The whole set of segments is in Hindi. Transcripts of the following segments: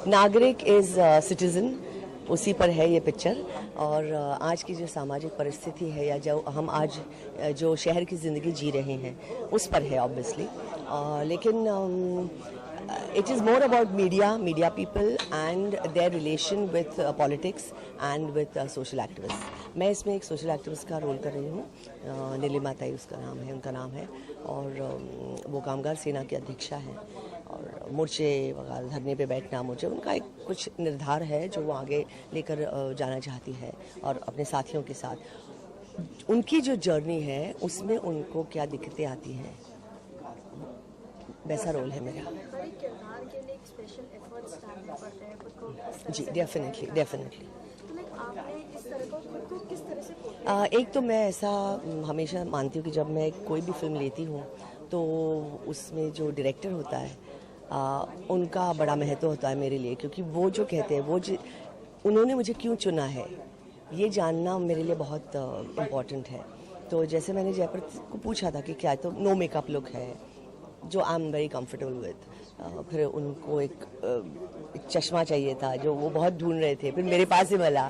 नागरिक इज सिटीजन, उसी पर है ये पिक्चर। और आज की जो सामाजिक परिस्थिति है या जो हम आज जो शहर की ज़िंदगी जी रहे हैं उस पर है ऑब्वियसली। लेकिन it is more about media people and their relation with politics and with social activists। मैं इसमें एक सोशल एक्टिविस्ट का रोल कर रही हूँ। नीलिमा ताई उनका नाम है और वो कामगार सेना की अध्यक्षा हैं और मोर्चे वगैरह धरने पे बैठना मोर्चे उनका एक कुछ निर्धार है जो वो आगे लेकर जाना चाहती है और अपने साथियों के साथ उनकी जो जर्नी है उसमें उनको क्या दिक्कतें आती हैं, वैसा रोल है मेरा। जी डेफिनेटली। एक तो मैं ऐसा हमेशा मानती हूँ कि जब मैं कोई भी फिल्म लेती हूँ तो उसमें जो डायरेक्टर होता है उनका बड़ा महत्व होता है मेरे लिए, क्योंकि वो जो कहते हैं उन्होंने मुझे क्यों चुना है ये जानना मेरे लिए बहुत इम्पोर्टेंट है। तो जैसे मैंने जयपुर को पूछा था कि क्या, तो नो मेकअप लुक है जो I am very comfortable with. फिर उनको एक चश्मा चाहिए था जो वो बहुत ढूंढ रहे थे, फिर मेरे पास ही मिला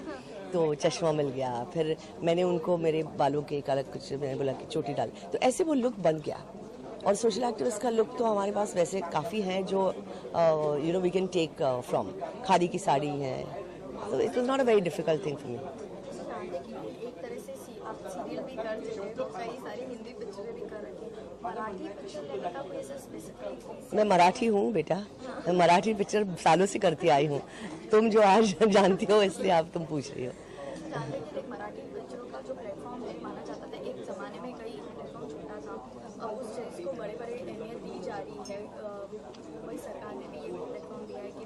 तो चश्मा मिल गया। फिर मैंने उनको मेरे बालों के एक अलग कुछ मैंने बोला कि चोटी डाल, तो ऐसे वो लुक बन गया। और सोशल एक्टिविस्ट का लुक तो हमारे पास वैसे काफ़ी हैं जो you know we can take from. Khadi की साड़ी है, तो it was not a very difficult thing for me. एक तरह से आप सीरियल भी कर रहे हैं, तो कई सारी हिंदी पिक्चरें भी कर रही हैं, मराठी पिक्चर लेने का कोई स्पेसिफिक? मैं मराठी हूँ बेटा, मैं मराठी पिक्चर सालों से करती आई हूँ। तुम जो आज जानती हो इसलिए आप तुम पूछ रही हो। जानते हैं कि मराठी पिक्चरों का जो प्लेटफॉर्म है माना जाता था, एक ज़माने में कई प्लेटफॉर्म छोटा था, अब उस चीज़ को बड़े बड़े अहमियत दी जा रही है। वही सरकार ने भी ये प्लेटफॉर्म दिया है कि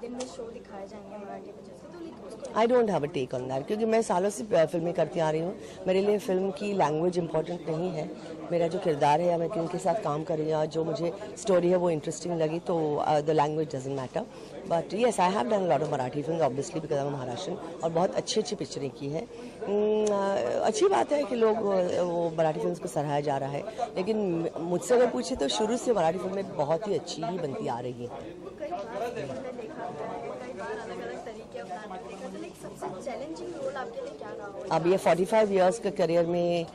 दिन में शो दिखाए जाएंगे मराठी पिक्चर्स के, तो I don't have a take on that, क्योंकि मैं सालों से फिल्में करती आ रही हूँ। मेरे लिए फिल्म की लैंग्वेज इंपॉर्टेंट नहीं है, मेरा जो किरदार है या मैं किनके साथ काम कर रही हूँ, जो मुझे स्टोरी है वो इंटरेस्टिंग लगी, तो the language doesn't matter. But yes I have done lot of Marathi film obviously because I am Maharashtrian, और बहुत अच्छी अच्छी पिक्चरें की है। अच्छी बात है कि लोग वो मराठी फिल्म को सराहा जा रहा है, लेकिन मुझसे अगर पूछे तो शुरू से मराठी फिल्में बहुत ही अच्छी ही बनती आ रही हैं। अब ये 45 इयर्स के करियर में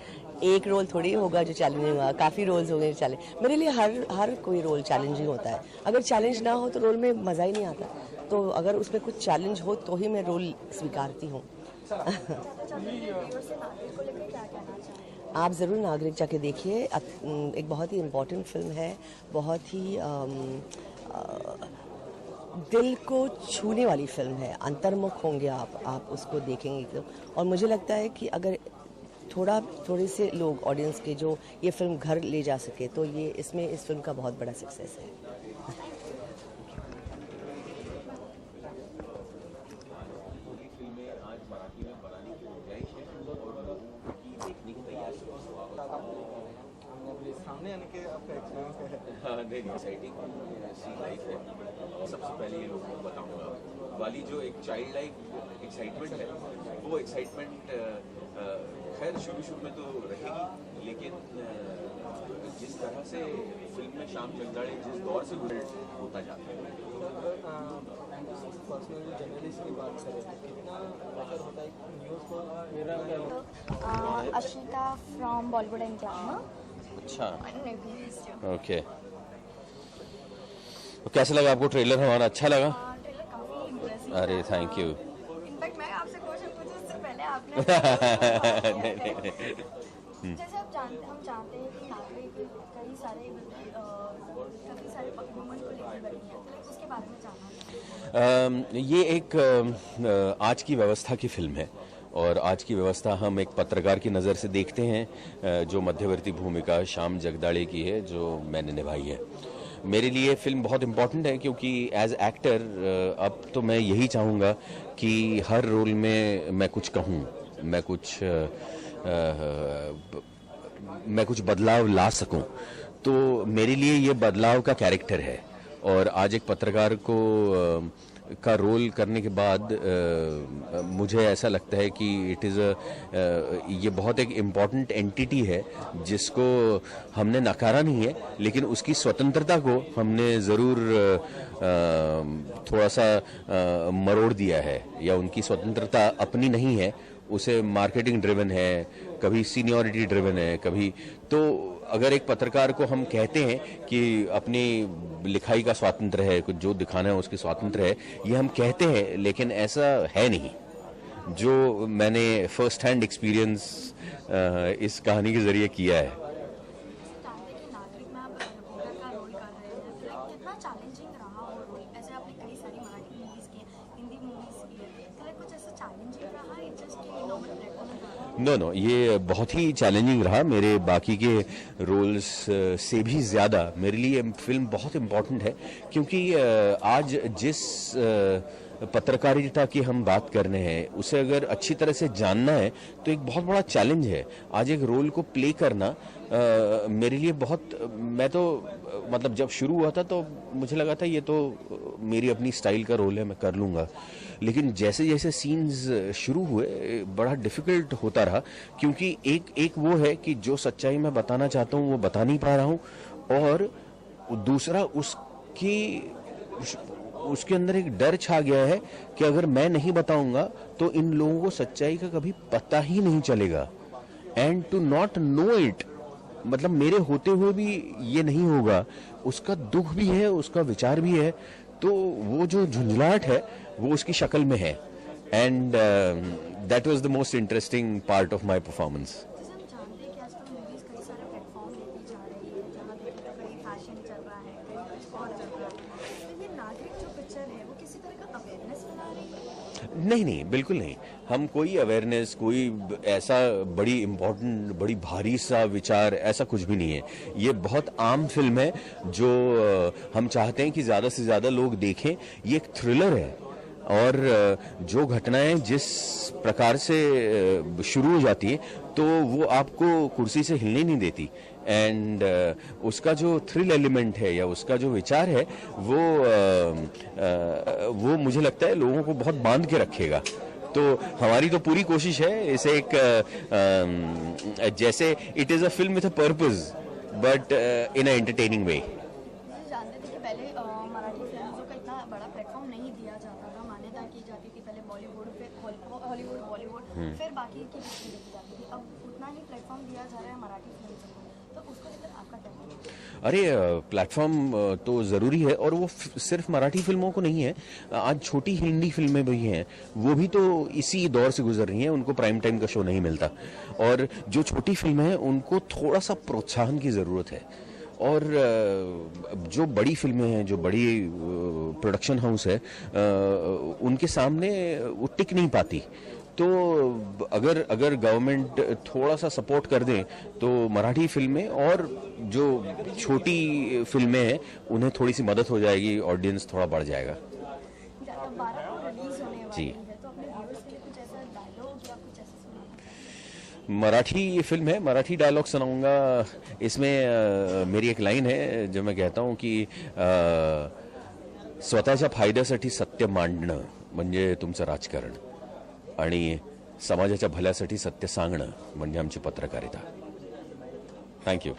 एक रोल थोड़ी होगा जो चैलेंजिंग हुआ, काफ़ी रोल्स हो गए चैलेंज। मेरे लिए हर कोई रोल चैलेंजिंग होता है। अगर चैलेंज ना हो तो रोल में मज़ा ही नहीं आता, तो अगर उसमें कुछ चैलेंज हो तो ही मैं रोल स्वीकारती हूँ। आप ज़रूर नागरिक जाके देखिए, एक बहुत ही इम्पोर्टेंट फिल्म है, बहुत ही दिल को छूने वाली फिल्म है। अंतर्मुख होंगे आप उसको देखेंगे तो। और मुझे लगता है कि अगर थोड़े से लोग ऑडियंस के जो ये फिल्म घर ले जा सके तो ये इसमें इस फिल्म का बहुत बड़ा सक्सेस है। सबसे पहले ये लोगों को बताऊंगा वाली जो एक चाइल्ड लाइक एक्साइटमेंट है, वो एक्साइटमेंट खैर शुरू में तो रहेगी, लेकिन जिस तरह से फिल्म में श्याम जगदाड़े जिस दौर से गुजर होता जाता है। Ashmita from Bollywood and drama. अच्छा, ओके। तो कैसा लगा आपको ट्रेलर? हमारा अच्छा लगा? ट्रेलर काफी इम्प्रेसिव। अरे थैंक यू। इनफैक्ट मैं आपसे क्वेश्चन पूछूं उससे पहले आपने जैसे हम जानते हैं कि नागरिक कई सारे मोमेंट को लेकर बनी है, तो उसके बारे में जानना। ये एक आज की व्यवस्था की फिल्म है, और आज की व्यवस्था हम एक पत्रकार की नज़र से देखते हैं, जो मध्यवर्ती भूमिका श्याम जगदाड़े की है जो मैंने निभाई है। मेरे लिए फिल्म बहुत इम्पॉर्टेंट है, क्योंकि एज एक्टर अब तो मैं यही चाहूँगा कि हर रोल में मैं कुछ कहूँ, मैं कुछ बदलाव ला सकूँ। तो मेरे लिए ये बदलाव का कैरेक्टर है, और आज एक पत्रकार को का रोल करने के बाद मुझे ऐसा लगता है कि ये बहुत एक इम्पॉर्टेंट एंटिटी है जिसको हमने नकारा नहीं है, लेकिन उसकी स्वतंत्रता को हमने ज़रूर थोड़ा सा मरोड़ दिया है, या उनकी स्वतंत्रता अपनी नहीं है, उसे मार्केटिंग ड्रिवन है, कभी सीनियरिटी ड्रिवन है, कभी तो अगर एक पत्रकार को हम कहते हैं कि अपनी लिखाई का स्वातंत्र है, कुछ जो दिखाना है उसकी स्वातंत्र है, ये हम कहते हैं, लेकिन ऐसा है नहीं। जो मैंने फर्स्ट हैंड एक्सपीरियंस इस कहानी के जरिए किया है। जानते कि नागरिक में आप रिपोर्टर का रोल कर रहे हैं, तो लाइक कितना चैलेंजिंग रहा वो रोल? ऐसे आपने कई सारी मराठी मूवीज की हैं, हिंदी मूवीज की है, तो लाइक कुछ ऐसा चैलेंजिंग रहा है जस्ट कि नॉर्मल प्लेटफॉर्म पर? नो, ये बहुत ही चैलेंजिंग रहा। मेरे बाकी के रोल्स से भी ज़्यादा मेरे लिए फिल्म बहुत इम्पोर्टेंट है, क्योंकि आज जिस पत्रकारिता की हम बात कर रहे हैं उसे अगर अच्छी तरह से जानना है तो एक बहुत बड़ा चैलेंज है। आज एक रोल को प्ले करना मेरे लिए बहुत, मैं तो मतलब जब शुरू हुआ था तो मुझे लगा था ये तो मेरी अपनी स्टाइल का रोल है, मैं कर लूँगा, लेकिन जैसे जैसे सीन्स शुरू हुए बड़ा डिफिकल्ट होता रहा, क्योंकि एक वो है कि जो सच्चाई मैं बताना चाहता हूँ वो बता नहीं पा रहा हूँ, और दूसरा उसके अंदर एक डर छा गया है कि अगर मैं नहीं बताऊंगा तो इन लोगों को सच्चाई का कभी पता ही नहीं चलेगा, and to not know it, मतलब मेरे होते हुए भी ये नहीं होगा, उसका दुख भी है, उसका विचार भी है, तो वो जो झुंझलाहट है वो उसकी शक्ल में है, and that was the most interesting part of my performance. जैसे हम जानते हैं कि आजकल मूवीज कई सारे प्लेटफॉर्म लेती जा रही है, जहाँ देखें तो कहीं फैशन चल रहा है, कहीं कुछ और चल रहा है, तो ये नागरिक जो पिक्चर है वो किसी तरह का अवेयरनेस फैला रही है? नहीं, बिल्कुल नहीं। हम कोई अवेयरनेस, कोई ऐसा बड़ी इम्पोर्टेंट, बड़ी भारी सा विचार, ऐसा कुछ भी नहीं है। ये बहुत आम फिल्म है जो हम चाहते हैं कि ज़्यादा से ज़्यादा लोग देखें। ये एक थ्रिलर है, और जो घटनाएं जिस प्रकार से शुरू हो जाती है तो वो आपको कुर्सी से हिलने नहीं देती, एंड उसका जो थ्रिल एलिमेंट है या उसका जो विचार है वो मुझे लगता है लोगों को बहुत बांध के रखेगा। तो हमारी तो पूरी कोशिश है इसे एक जैसे it is a film with a purpose but in a entertaining way. जैसे जानते थे कि पहले मराठी फिल्मों का इतना बड़ा प्लेटफॉर्म नहीं दिया जाता था, मान्यता की जाती थी पहले बॉलीवुड, फिर हॉलीवुड, बॉलीवुड, फिर बाकी की फिल्में देखी जाती थी। अब उतना ही प्लेटफॉर्म दिया जा रहा है मराठी फिल्म को, तो उसको लेकर आपका क्या कहना है? अरे प्लेटफॉर्म तो ज़रूरी है, और वो सिर्फ मराठी फिल्मों को नहीं है, आज छोटी हिंदी फिल्में भी हैं, वो भी तो इसी दौर से गुजर रही हैं, उनको प्राइम टाइम का शो नहीं मिलता, और जो छोटी फिल्में हैं उनको थोड़ा सा प्रोत्साहन की ज़रूरत है, और जो बड़ी फिल्में हैं, जो बड़ी प्रोडक्शन हाउस है, उनके सामने वो टिक नहीं पाती। तो अगर गवर्नमेंट थोड़ा सा सपोर्ट कर दे तो मराठी फिल्में और जो छोटी फिल्में हैं उन्हें थोड़ी सी मदद हो जाएगी, ऑडियंस थोड़ा बढ़ जाएगा। 12 को रिलीज होने वाली जी। है, तो अपने व्यूअर्स के लिए कुछ ऐसा डायलॉग या कुछ ऐसा सुनाना? मराठी फिल्म है, मराठी डायलॉग सुनाऊंगा। इसमें मेरी एक लाइन है जो मैं कहता हूँ की स्वतःच्या फायद्यासाठी सत्य मांडणं म्हणजे तुमचं राजकारण, आणि समाजाच्या भल्यासाठी सत्य सांगणं म्हणजे आमची पत्रकारिता। थँक्यू।